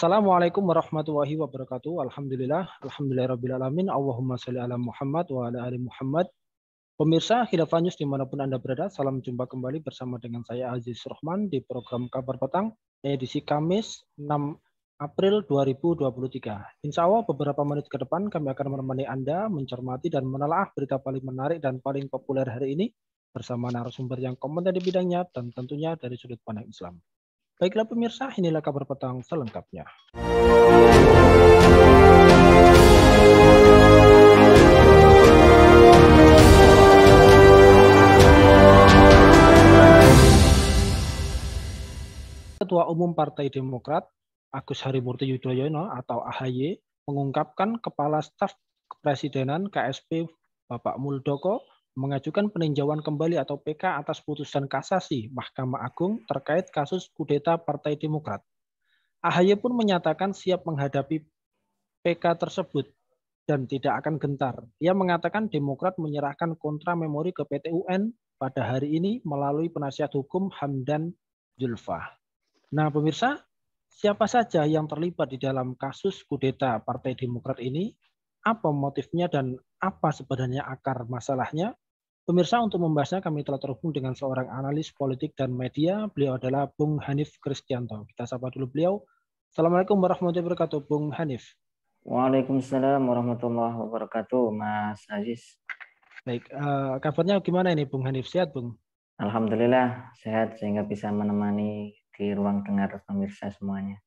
Assalamualaikum warahmatullahi wabarakatuh. Alhamdulillahirabbil alamin. Allahumma shalli ala Muhammad wa ala ali Muhammad. Pemirsa Khilafah News dimanapun Anda berada, salam jumpa kembali bersama dengan saya Aziz Rohman di program Kabar Petang edisi Kamis 6 April 2023. Insya Allah beberapa menit ke depan kami akan menemani Anda mencermati dan menelaah berita paling menarik dan paling populer hari ini bersama narasumber yang kompeten di bidangnya dan tentunya dari sudut pandang Islam. Baiklah pemirsa, inilah Kabar Petang selengkapnya. Ketua Umum Partai Demokrat, Agus Harimurti Yudhoyono atau AHY, mengungkapkan Kepala Staf Kepresidenan KSP Bapak Muldoko mengajukan peninjauan kembali atau PK atas putusan kasasi Mahkamah Agung terkait kasus kudeta Partai Demokrat. AHY pun menyatakan siap menghadapi PK tersebut dan tidak akan gentar. Ia mengatakan Demokrat menyerahkan kontra memori ke PT UN pada hari ini melalui penasihat hukum Hamdan Zulfa. Nah, pemirsa, siapa saja yang terlibat di dalam kasus kudeta Partai Demokrat ini? Apa motifnya dan apa sebenarnya akar masalahnya? Pemirsa, untuk membahasnya kami telah terhubung dengan seorang analis politik dan media. Beliau adalah Bung Hanif Kristianto. Kita sapa dulu beliau. Assalamualaikum warahmatullahi wabarakatuh, Bung Hanif. Waalaikumsalam warahmatullahi wabarakatuh, Mas Aziz. Baik, kabarnya gimana ini, Bung Hanif? Sehat, Bung? Alhamdulillah sehat sehingga bisa menemani di ruang dengar pemirsa semuanya.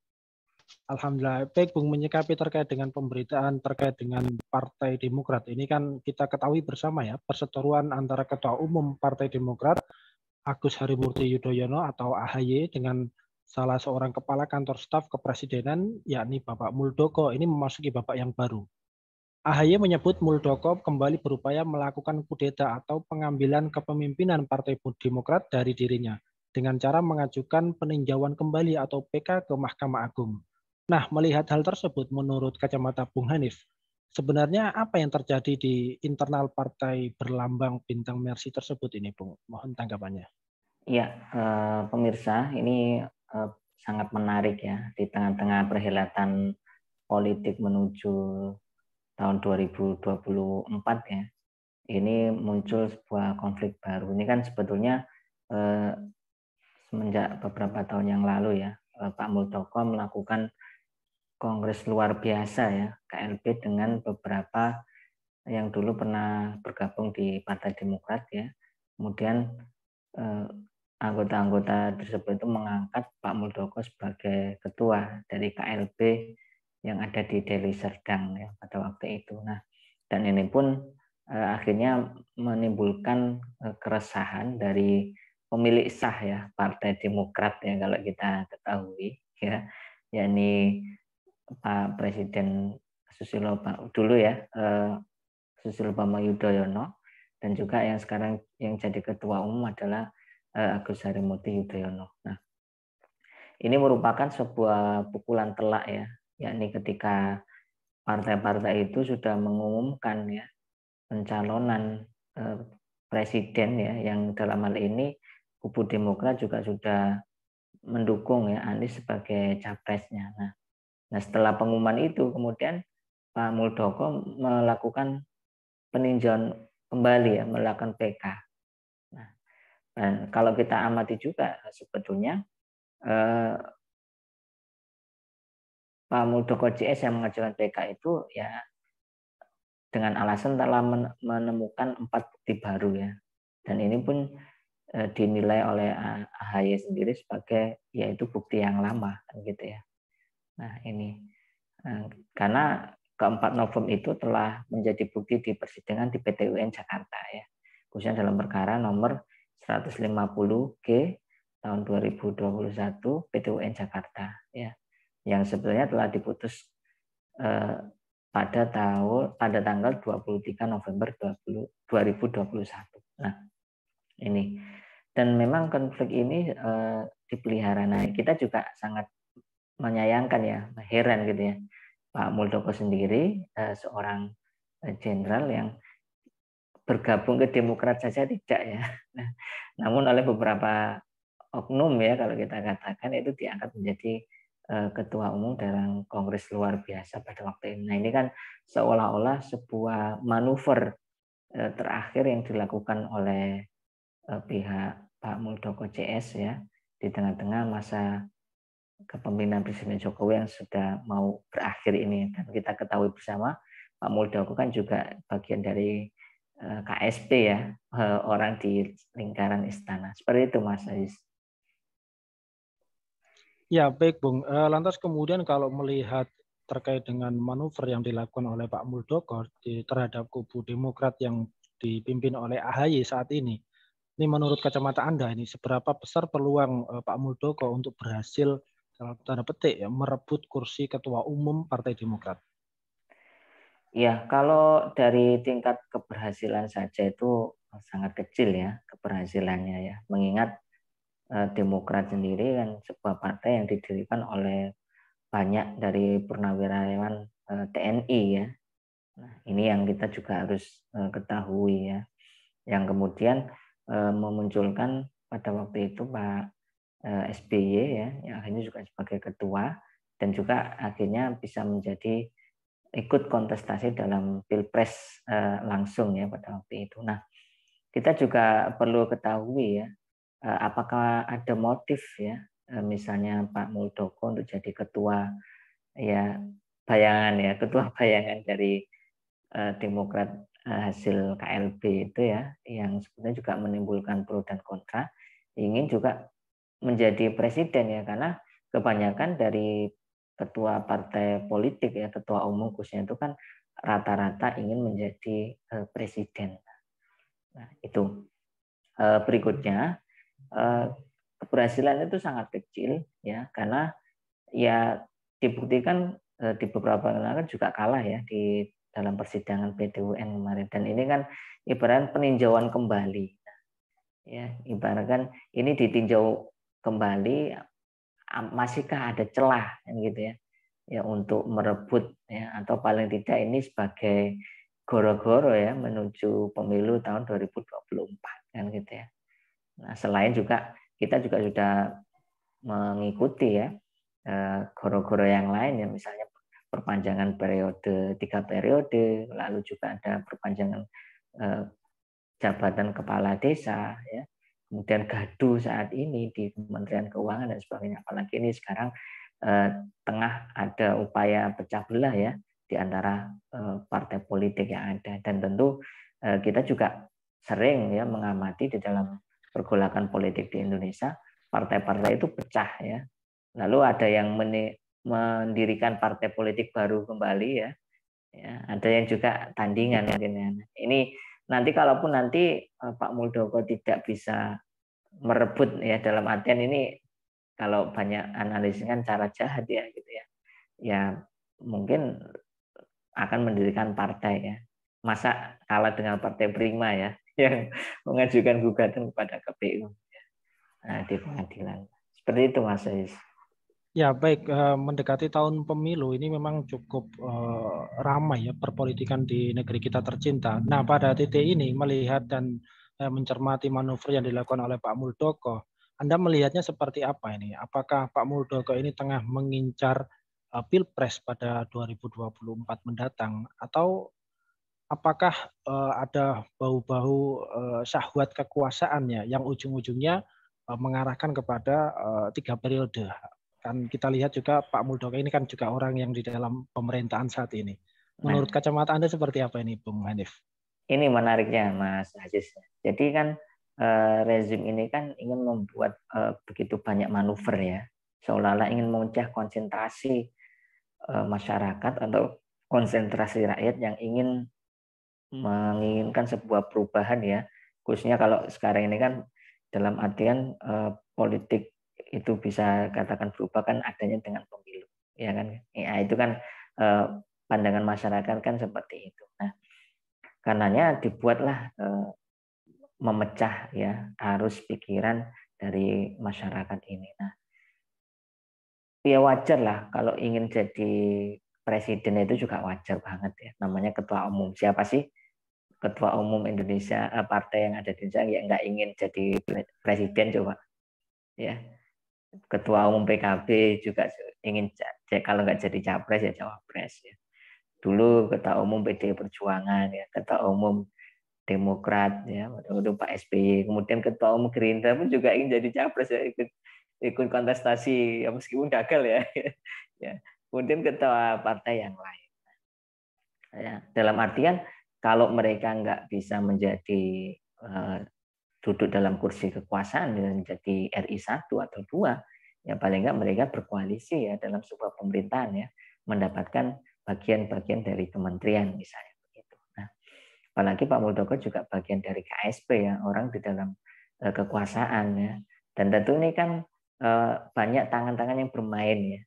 Alhamdulillah. Baik, Bung, menyikapi terkait dengan pemberitaan terkait dengan Partai Demokrat. Ini kan kita ketahui bersama ya, perseteruan antara Ketua Umum Partai Demokrat, Agus Harimurti Yudhoyono atau AHY dengan salah seorang kepala kantor staf kepresidenan, yakni Bapak Muldoko. Ini memasuki babak yang baru. AHY menyebut Muldoko kembali berupaya melakukan kudeta atau pengambilan kepemimpinan Partai Demokrat dari dirinya dengan cara mengajukan peninjauan kembali atau PK ke Mahkamah Agung. Nah, melihat hal tersebut menurut kacamata Bung Hanif, sebenarnya apa yang terjadi di internal partai berlambang bintang Mercy tersebut ini, Bung? Mohon tanggapannya. Iya, pemirsa, ini sangat menarik ya di tengah-tengah perhelatan politik menuju tahun 2024 ya. Ini muncul sebuah konflik baru. Ini kan sebetulnya semenjak beberapa tahun yang lalu ya, Pak Muldoko melakukan kongres luar biasa ya, KLB, dengan beberapa yang dulu pernah bergabung di Partai Demokrat ya. Kemudian anggota-anggota tersebut itu mengangkat Pak Muldoko sebagai ketua dari KLB yang ada di Deli Serdang ya pada waktu itu. Nah, dan ini pun akhirnya menimbulkan keresahan dari pemilik sah ya Partai Demokrat ya kalau kita ketahui ya, yakni Pak Presiden Susilo dulu ya, Susilo Bambang Yudhoyono, dan juga yang sekarang yang jadi ketua umum adalah Agus Harimurti Yudhoyono. Nah, ini merupakan sebuah pukulan telak ya, yakni ketika partai-partai itu sudah mengumumkan ya pencalonan presiden ya, yang dalam hal ini kubu Demokrat juga sudah mendukung ya Anies sebagai capresnya. Nah, setelah pengumuman itu kemudian Pak Muldoko melakukan peninjauan kembali ya, melakukan PK. Nah, dan kalau kita amati juga sebetulnya Pak Muldoko CS yang mengajukan PK itu ya dengan alasan telah menemukan 4 bukti baru ya, dan ini pun dinilai oleh AHY sendiri sebagai yaitu bukti yang lama gitu ya. Nah, ini karena keempat novum itu telah menjadi bukti di persidangan di PT UN Jakarta ya, khususnya dalam perkara nomor 150G tahun 2021 PT UN Jakarta ya, yang sebetulnya telah diputus pada tanggal 23 November 2021. Nah, ini, dan memang konflik ini dipelihara. Nah, kita juga sangat menyayangkan ya, heran gitu ya, Pak Muldoko sendiri seorang jenderal yang bergabung ke Demokrat saja tidak ya. Nah, namun oleh beberapa oknum ya kalau kita katakan itu diangkat menjadi ketua umum dalam kongres luar biasa pada waktu ini. Nah, ini kan seolah-olah sebuah manuver terakhir yang dilakukan oleh pihak Pak Muldoko CS ya di tengah-tengah masa kepemimpinan Presiden Jokowi yang sudah mau berakhir ini. Dan kita ketahui bersama Pak Muldoko kan juga bagian dari KSP ya, orang di lingkaran istana. Seperti itu Mas Ais. Ya, baik, Bung. Lantas kemudian kalau melihat terkait dengan manuver yang dilakukan oleh Pak Muldoko terhadap kubu Demokrat yang dipimpin oleh AHY saat ini menurut kacamata Anda ini seberapa besar peluang Pak Muldoko untuk berhasil dalam tanda petik ya, merebut kursi ketua umum Partai Demokrat? Ya, kalau dari tingkat keberhasilan saja itu sangat kecil ya keberhasilannya ya. Mengingat Demokrat sendiri kan sebuah partai yang didirikan oleh banyak dari purnawirawan TNI ya. Nah, ini yang kita juga harus ketahui ya. Yang kemudian memunculkan pada waktu itu Pak SBY ya, yang akhirnya juga sebagai ketua dan juga akhirnya bisa menjadi ikut kontestasi dalam pilpres langsung ya pada waktu itu. Nah, kita juga perlu ketahui ya, apakah ada motif ya, misalnya Pak Muldoko untuk jadi ketua ya bayangan ya, ketua bayangan dari Demokrat hasil KLB itu ya, yang sebenarnya juga menimbulkan pro dan kontra, ingin juga menjadi presiden ya, karena kebanyakan dari ketua partai politik ya, ketua umum khususnya itu kan rata-rata ingin menjadi presiden. Nah, itu berikutnya keberhasilan itu sangat kecil ya, karena ya dibuktikan di beberapa negara juga kalah ya di dalam persidangan PT-UN kemarin, dan ini kan ibarat peninjauan kembali ya, ibaratkan ini ditinjau kembali masihkah ada celah gitu ya, ya untuk merebut ya, atau paling tidak ini sebagai goro-goro ya menuju pemilu tahun 2024 kan gitu ya. Nah, selain juga kita juga sudah mengikuti ya goro-goro yang lain ya, misalnya perpanjangan periode 3 periode, lalu juga ada perpanjangan jabatan kepala desa ya, kemudian gaduh saat ini di Kementerian Keuangan dan sebagainya. Apalagi ini sekarang tengah ada upaya pecah belah ya di antara partai politik yang ada, dan tentu kita juga sering ya mengamati di dalam pergolakan politik di Indonesia, partai-partai itu pecah ya. Lalu ada yang mendirikan partai politik baru kembali ya. Ya, ada yang juga tandingan mungkin ya. Ini nanti kalaupun nanti Pak Muldoko tidak bisa merebut ya, dalam artian ini kalau banyak analisis kan cara jahat ya gitu ya. Ya mungkin akan mendirikan partai ya. Masa kalah dengan Partai Prima ya yang mengajukan gugatan kepada KPU di pengadilan. Seperti itu Mas Ais. Ya, baik. Mendekati tahun pemilu ini memang cukup ramai ya perpolitikan di negeri kita tercinta. Nah, pada titik ini melihat dan mencermati manuver yang dilakukan oleh Pak Muldoko, Anda melihatnya seperti apa ini? Apakah Pak Muldoko ini tengah mengincar Pilpres pada 2024 mendatang, atau apakah ada bau-bau syahwat kekuasaannya yang ujung-ujungnya mengarahkan kepada 3 periode? Kan kita lihat juga Pak Muldoko ini kan juga orang yang di dalam pemerintahan saat ini. Menurut Nah, kacamata Anda seperti apa ini, Bung Hanif? ini menariknya Mas Aziz. Jadi kan rezim ini kan ingin membuat begitu banyak manuver ya, seolah-olah ingin memecah konsentrasi masyarakat atau konsentrasi rakyat yang ingin menginginkan sebuah perubahan ya, khususnya kalau sekarang ini kan dalam artian politik itu bisa katakan berubah kan adanya dengan pemilu ya kan ya, itu kan pandangan masyarakat kan seperti itu. Nah, karenanya dibuatlah memecah ya arus pikiran dari masyarakat ini. Nah, ya wajar lah kalau ingin jadi presiden, itu juga wajar banget ya, namanya ketua umum. Siapa sih ketua umum Indonesia, partai yang ada di Indonesia yang nggak ingin jadi presiden coba ya. Ketua Umum PKB juga ingin kalau nggak jadi capres ya cawapres ya. Dulu Ketua Umum PDI Perjuangan ya, Ketua Umum Demokrat ya, waktu Pak SBY, kemudian Ketua Umum Gerindra pun juga ingin jadi capres ya, ikut kontestasi ya, meskipun gagal ya. Ya. Kemudian ketua partai yang lain. Ya, dalam artian kalau mereka nggak bisa menjadi duduk dalam kursi kekuasaan dan menjadi RI 1 atau 2, ya paling nggak mereka berkoalisi ya dalam sebuah pemerintahan ya, mendapatkan bagian-bagian dari kementerian misalnya begitu. Nah, apalagi Pak Muldoko juga bagian dari KSP ya, orang di dalam kekuasaan ya. Dan tentu ini kan banyak tangan-tangan yang bermain ya.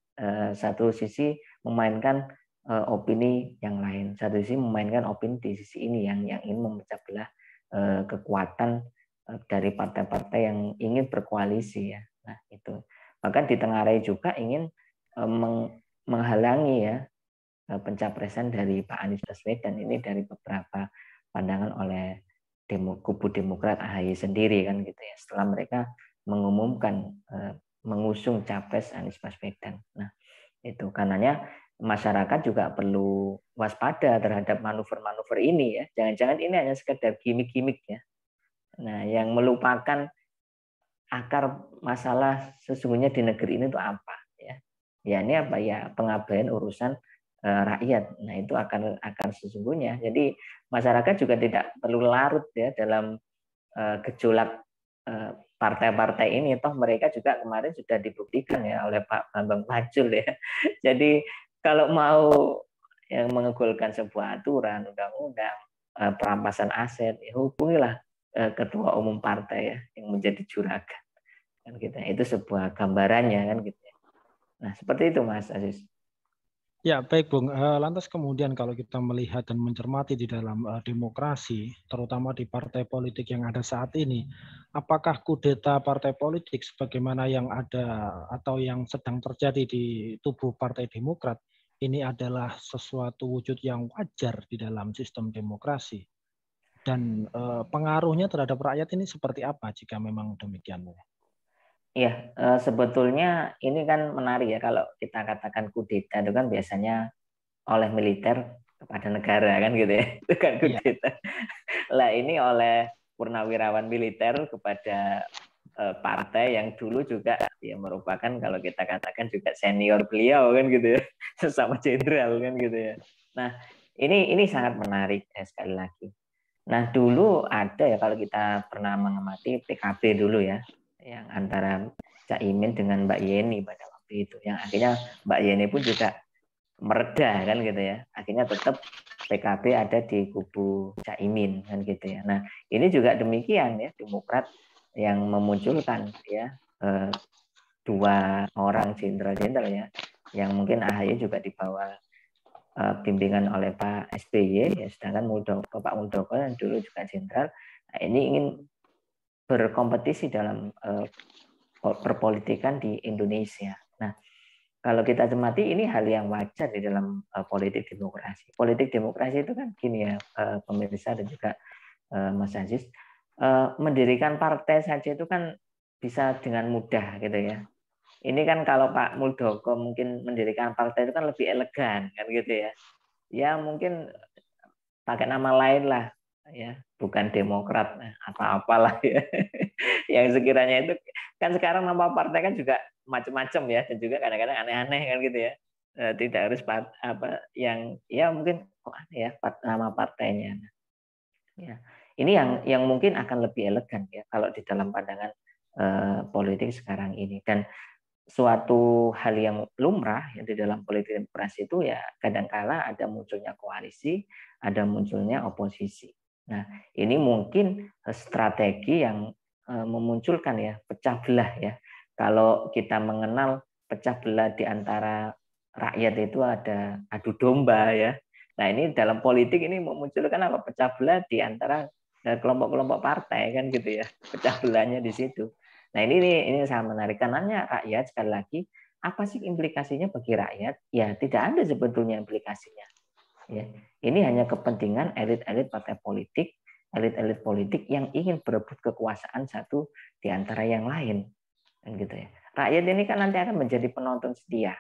Satu sisi memainkan opini yang lain, satu sisi memainkan opini di sisi ini yang ingin memecah belah kekuatan dari partai-partai yang ingin berkoalisi ya. Nah, itu. Bahkan ditengarai juga ingin menghalangi ya pencapresan dari Pak Anies Baswedan ini dari beberapa pandangan oleh kubu Demokrat AHY sendiri kan gitu ya. Setelah mereka mengumumkan mengusung capres Anies Baswedan. Nah, itu karenanya masyarakat juga perlu waspada terhadap manuver-manuver ini ya. Jangan-jangan ini hanya sekedar gimmick-gimmick ya. Nah, yang melupakan akar masalah sesungguhnya di negeri ini itu apa ya? Ya ini apa ya, pengabaian urusan rakyat. Nah, itu akan sesungguhnya. Jadi masyarakat juga tidak perlu larut ya dalam gejolak partai-partai ini. Toh mereka juga kemarin sudah dibuktikan ya oleh Pak Bambang Pacul ya. Jadi kalau mau yang mengegulkan sebuah aturan undang-undang perampasan aset, ya hubungilah ketua umum partai ya yang menjadi juragan kan gitu. Itu sebuah gambarannya kan gitu. Nah, seperti itu Mas Aziz. Ya, baik Bung. Lantas kemudian kalau kita melihat dan mencermati di dalam demokrasi, terutama di partai politik yang ada saat ini, apakah kudeta partai politik sebagaimana yang ada atau yang sedang terjadi di tubuh Partai Demokrat ini adalah sesuatu wujud yang wajar di dalam sistem demokrasi? Dan pengaruhnya terhadap rakyat ini seperti apa jika memang demikian? Iya, sebetulnya ini kan menarik ya kalau kita katakan kudeta itu kan biasanya oleh militer kepada negara kan gitu ya. Itu kan Iya. kudeta. Lah ini oleh purnawirawan militer kepada partai yang dulu juga ya merupakan kalau kita katakan juga senior beliau kan gitu ya. Sesama jenderal kan gitu ya. Nah, ini sangat menarik ya, sekali lagi. Nah, dulu ada ya kalau kita pernah mengamati PKB dulu ya, yang antara Cak Imin dengan Mbak Yeni pada waktu itu, yang akhirnya Mbak Yeni pun juga mereda kan gitu ya, akhirnya tetap PKB ada di kubu Cak Imin kan gitu ya. Nah, ini juga demikian ya, Demokrat yang memunculkan ya dua orang jenderal-jenderal ya, yang mungkin AHY juga di bawah bimbingan oleh Pak SBY ya, sedangkan Pak Muldoko yang dulu juga jenderal. Nah, ini ingin berkompetisi dalam perpolitikan di Indonesia. Nah, kalau kita cermati ini hal yang wajar di dalam politik demokrasi. Politik demokrasi itu kan gini ya, pemirsa dan juga Mas Aziz, mendirikan partai saja itu kan bisa dengan mudah gitu ya. Ini kan kalau Pak Muldoko mungkin mendirikan partai itu kan lebih elegan kan gitu ya. Ya mungkin pakai nama lain lah ya, bukan Demokrat apa apalah ya. Yang sekiranya itu kan sekarang nama partai kan juga macam-macam ya, dan juga kadang-kadang aneh-aneh kan gitu ya. Tidak harus apa yang ya mungkin aneh ya nama partainya ya. Ini yang mungkin akan lebih elegan ya kalau di dalam pandangan politik sekarang ini. Dan suatu hal yang lumrah ya, di dalam politik demokrasi itu ya kadangkala ada munculnya koalisi, ada munculnya oposisi. Nah, ini mungkin strategi yang memunculkan ya pecah belah ya. Kalau kita mengenal pecah belah di antara rakyat itu ada adu domba ya. Nah, ini dalam politik ini memunculkan apa? Pecah belah di antara kelompok-kelompok partai kan gitu ya. Pecah belahnya di situ. Nah, ini sangat menarik karena rakyat sekali lagi apa sih implikasinya bagi rakyat? Ya, tidak ada sebetulnya implikasinya. Ya, ini hanya kepentingan elit-elit partai politik, elit-elit politik yang ingin berebut kekuasaan satu di antara yang lain, kan gitu ya. rakyat ini kan nanti akan menjadi penonton setia.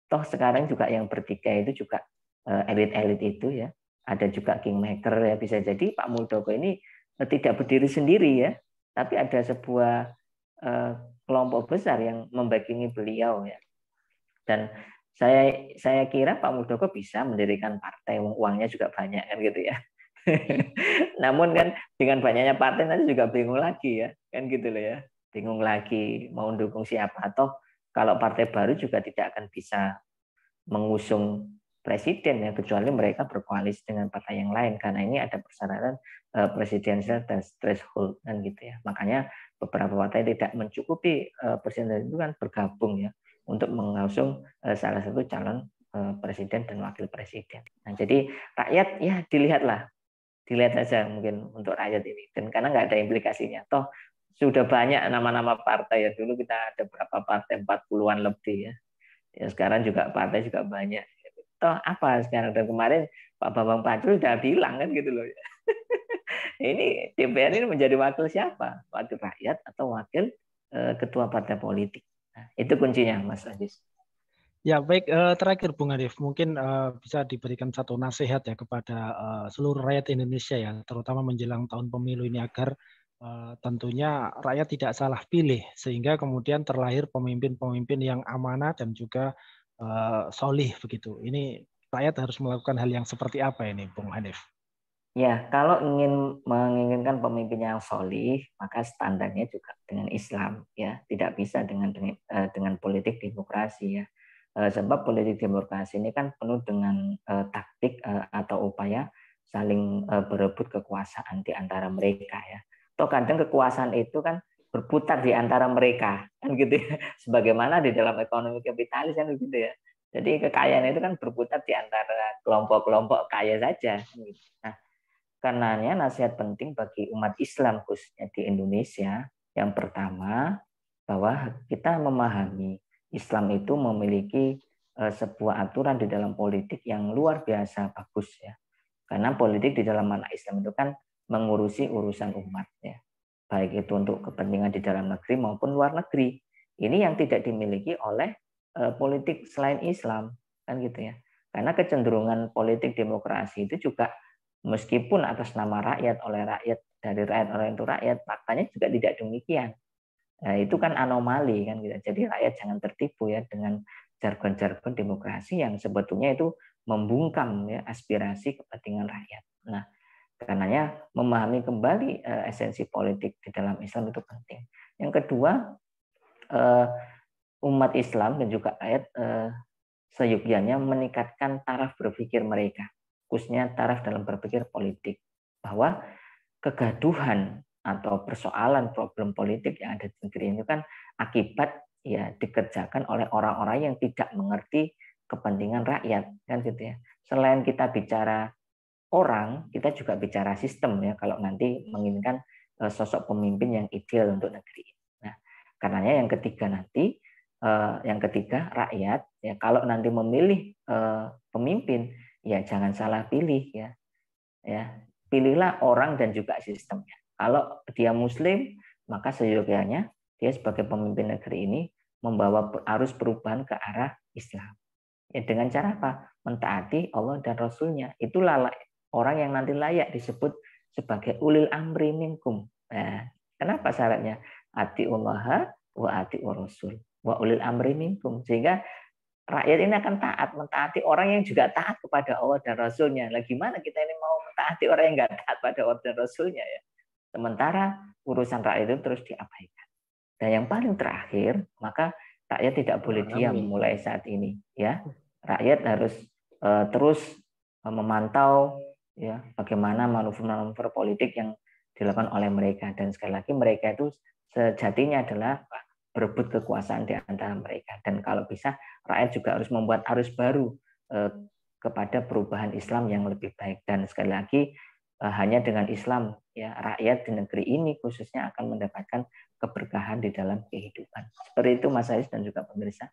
Toh sekarang juga yang bertikai itu juga elit-elit itu ya. Ada juga kingmaker ya, bisa jadi Pak Muldoko ini tidak berdiri sendiri ya, tapi ada sebuah kelompok besar yang membackingi beliau ya. Dan saya kira Pak Muldoko bisa mendirikan partai, uangnya juga banyak kan gitu ya. Namun kan dengan banyaknya partai nanti juga bingung lagi ya, kan gitu loh ya. Bingung lagi mau dukung siapa, atau kalau partai baru juga tidak akan bisa mengusung presiden ya, kecuali mereka berkoalisi dengan partai yang lain, karena ini ada persyaratan presidensial threshold kan gitu ya. Makanya beberapa partai tidak mencukupi presiden itu kan bergabung ya untuk mengusung salah satu calon presiden dan wakil presiden. Nah, jadi rakyat ya dilihat saja mungkin untuk rakyat ini, dan karena nggak ada implikasinya. Toh sudah banyak nama-nama partai ya, dulu kita ada berapa partai, 40-an lebih ya. Ya sekarang juga partai juga banyak. Toh apa sekarang, dan kemarin Pak Bambang Pacul sudah bilang kan gitu loh. Ini DPR ini menjadi wakil siapa? Wakil rakyat atau wakil ketua partai politik. Nah, itu kuncinya Mas Adis. Ya baik, terakhir Bung Arif, mungkin bisa diberikan satu nasihat ya kepada seluruh rakyat Indonesia ya, terutama menjelang tahun pemilu ini, agar tentunya rakyat tidak salah pilih, sehingga kemudian terlahir pemimpin-pemimpin yang amanah dan juga solih begitu. Ini rakyat harus melakukan hal yang seperti apa ini, Bung Hanif? Ya, kalau menginginkan pemimpin yang solih, maka standarnya juga dengan Islam ya, tidak bisa dengan politik demokrasi ya. Sebab politik demokrasi ini kan penuh dengan taktik atau upaya saling berebut kekuasaan di antara mereka ya. Toh kadang kekuasaan itu kan berputar di antara mereka kan gitu ya. Sebagaimana di dalam ekonomi kapitalis kan gitu ya. Jadi kekayaan itu kan berputar di antara kelompok-kelompok kaya saja. Nah, karenanya nasihat penting bagi umat Islam khususnya di Indonesia, yang pertama bahwa kita memahami Islam itu memiliki sebuah aturan di dalam politik yang luar biasa bagus ya. Karena politik di dalam makna Islam itu kan mengurusi urusan umat ya. Baik itu untuk kepentingan di dalam negeri maupun luar negeri. Ini yang tidak dimiliki oleh politik selain Islam kan gitu ya. Karena kecenderungan politik demokrasi itu juga meskipun atas nama rakyat, oleh rakyat, dari rakyat oleh untuk rakyat, faktanya juga tidak demikian. Nah, itu kan anomali kan gitu. Jadi rakyat jangan tertipu ya dengan jargon-jargon demokrasi yang sebetulnya itu membungkam ya aspirasi kepentingan rakyat. Nah, karenanya memahami kembali esensi politik di dalam Islam itu penting. Yang kedua, umat Islam dan juga rakyat seyogyanya meningkatkan taraf berpikir mereka, khususnya taraf dalam berpikir politik, bahwa kegaduhan atau persoalan problem politik yang ada di negeri ini kan akibat ya dikerjakan oleh orang-orang yang tidak mengerti kepentingan rakyat kan gitu ya. Selain kita bicara orang, kita juga bicara sistem ya, kalau nanti menginginkan sosok pemimpin yang ideal untuk negeri. Nah, karenanya yang ketiga rakyat ya, kalau nanti memilih pemimpin ya jangan salah pilih ya. Pilihlah orang dan juga sistemnya. Kalau dia Muslim, maka seyogyanya dia sebagai pemimpin negeri ini membawa arus perubahan ke arah Islam. Ya, dengan cara apa? Mentaati Allah dan Rasulnya. Itulah orang yang nanti layak disebut sebagai ulil amri minkum. Nah, kenapa syaratnya? Atiullaha wa atiur rasul wa ulil amri minkum. Sehingga rakyat ini akan taat, mentaati orang yang juga taat kepada Allah dan Rasulnya. Lah gimana kita ini mau mentaati orang yang nggak taat pada Allah dan Rasulnya ya? Sementara urusan rakyat itu terus diabaikan. Dan yang paling terakhir, maka rakyat tidak boleh diam mulai saat ini. Ya, rakyat harus terus memantau ya bagaimana manuver-manuver politik yang dilakukan oleh mereka. Dan sekali lagi mereka itu sejatinya adalah berebut kekuasaan di antara mereka. Dan kalau bisa rakyat juga harus membuat arus baru kepada perubahan Islam yang lebih baik. Dan sekali lagi hanya dengan Islam ya rakyat di negeri ini khususnya akan mendapatkan keberkahan di dalam kehidupan. Seperti itu Mas Ais dan juga pemirsa.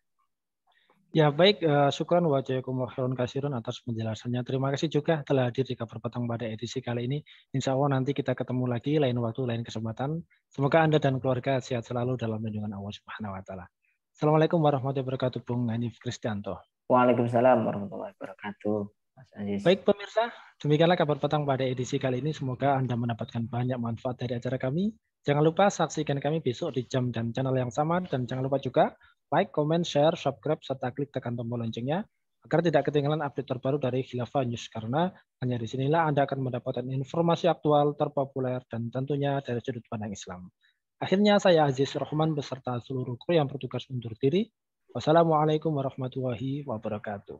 Ya baik, syukran wa jazakumullahu khairan katsirun atas penjelasannya. Terima kasih juga telah hadir di Kabar Petang pada edisi kali ini. Insya Allah nanti kita ketemu lagi lain waktu, lain kesempatan. Semoga Anda dan keluarga sehat selalu dalam lindungan Allah Subhanahu wa taala. Assalamualaikum warahmatullahi wabarakatuh, Bung Hanif Kristianto. Waalaikumsalam warahmatullahi wabarakatuh, Mas Aziz. Baik pemirsa, demikianlah kabar petang pada edisi kali ini. Semoga Anda mendapatkan banyak manfaat dari acara kami. Jangan lupa saksikan kami besok di jam dan channel yang sama. Dan jangan lupa juga like, comment, share, subscribe, serta klik tekan tombol loncengnya agar tidak ketinggalan update terbaru dari Khilafah News. Karena hanya di sinilah Anda akan mendapatkan informasi aktual, terpopuler, dan tentunya dari sudut pandang Islam. Akhirnya saya Aziz Rahman beserta seluruh kru yang bertugas undur diri. Wassalamualaikum warahmatullahi wabarakatuh.